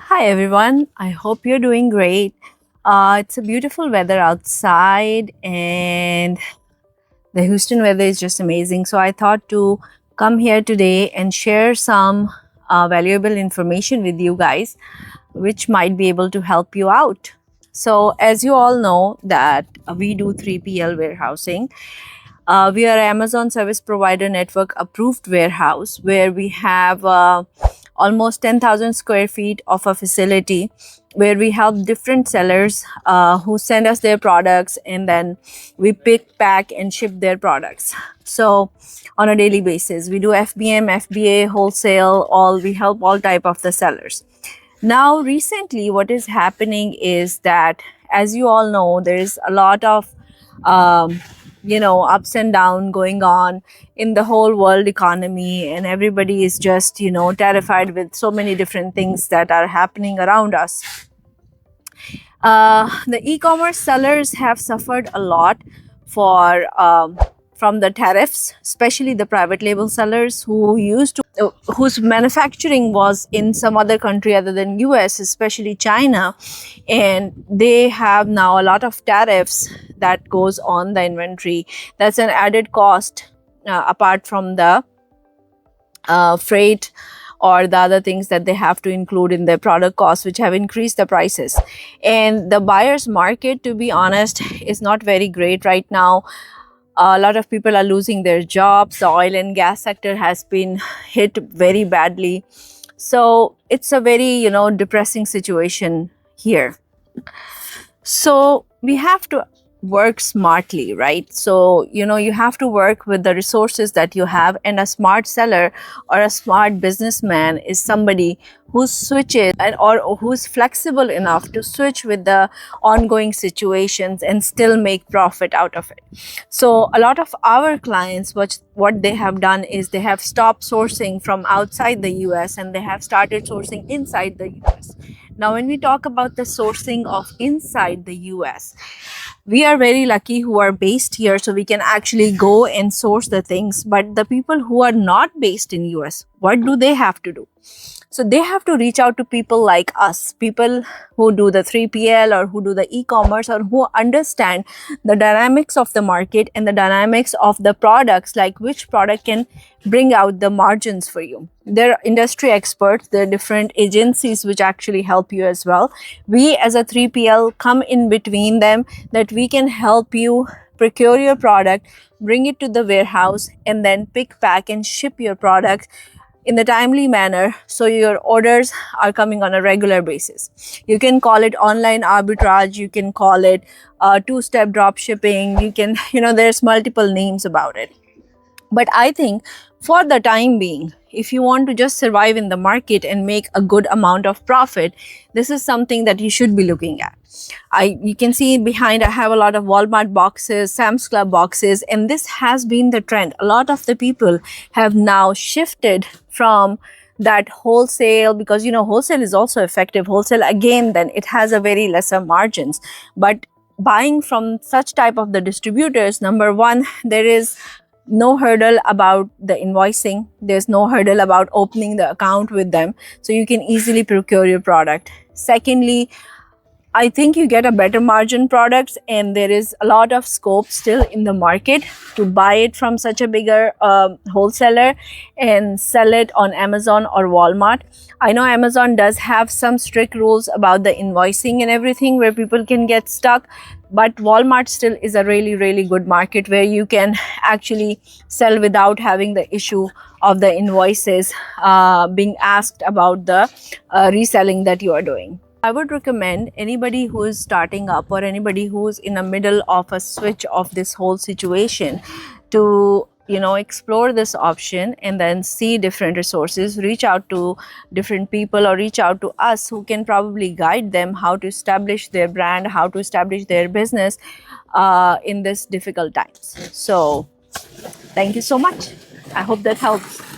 Hi everyone, I hope you're doing great. It's a beautiful weather outside and the Houston weather is just amazing. So I thought to come here today and share some valuable information with you guys which might be able to help you out. So as you all know that we do 3PL warehousing. We are Amazon Service Provider Network approved warehouse where we have almost 10,000 square feet of a facility where we help different sellers who send us their products and then we pick, pack and ship their products. So on a daily basis, we do FBM, FBA, wholesale, we help all type of the sellers. Now recently what is happening is that, as you all know, there is a lot of ups and down going on in the whole world economy, and everybody is just terrified with so many different things that are happening around us. The e-commerce sellers have suffered a lot for from the tariffs, especially the private label sellers whose manufacturing was in some other country other than US, especially China, and they have now a lot of tariffs that goes on the inventory. That's an added cost apart from the freight or the other things that they have to include in their product costs, which have increased the prices. And the buyer's market, to be honest, is not very great right now. A lot of people are losing their jobs. The oil and gas sector has been hit very badly. So it's a very, depressing situation here. So we have to work smartly, right? So, you have to work with the resources that you have, and a smart seller or a smart businessman is somebody who switches or who's flexible enough to switch with the ongoing situations and still make profit out of it. So a lot of our clients, what they have done is they have stopped sourcing from outside the US and they have started sourcing inside the US. Now, when we talk about the sourcing of inside the US, we are very lucky who are based here, so we can actually go and source the things. But the people who are not based in US, what do they have to do? So they have to reach out to people like us, people who do the 3PL or who do the e-commerce or who understand the dynamics of the market and the dynamics of the products, like which product can bring out the margins for you. They're industry experts, there are different agencies which actually help you as well. We as a 3PL come in between them, that we can help you procure your product, bring it to the warehouse, and then pick, pack and ship your product in the timely manner, so your orders are coming on a regular basis. You can call it online arbitrage, you can call it two-step drop shipping, you can, there's multiple names about it. But I think for the time being, if you want to just survive in the market and make a good amount of profit, this is something that you should be looking at. You can see behind, I have a lot of Walmart boxes, Sam's Club boxes, and this has been the trend. A lot of the people have now shifted from that wholesale, because wholesale is also effective. Wholesale, again, then it has a very lesser margins. But buying from such type of the distributors, number one, there is no hurdle about the invoicing. There's no hurdle about opening the account with them. So you can easily procure your product. Secondly, I think you get a better margin products, and there is a lot of scope still in the market to buy it from such a bigger wholesaler and sell it on Amazon or Walmart. I know Amazon does have some strict rules about the invoicing and everything where people can get stuck, but Walmart still is a really, really good market where you can actually sell without having the issue of the invoices being asked about the reselling that you are doing. I would recommend anybody who is starting up or anybody who's in the middle of a switch of this whole situation to explore this option and then see different resources, reach out to different people or reach out to us who can probably guide them how to establish their brand, how to establish their business in this difficult times. So thank you so much. I hope that helps.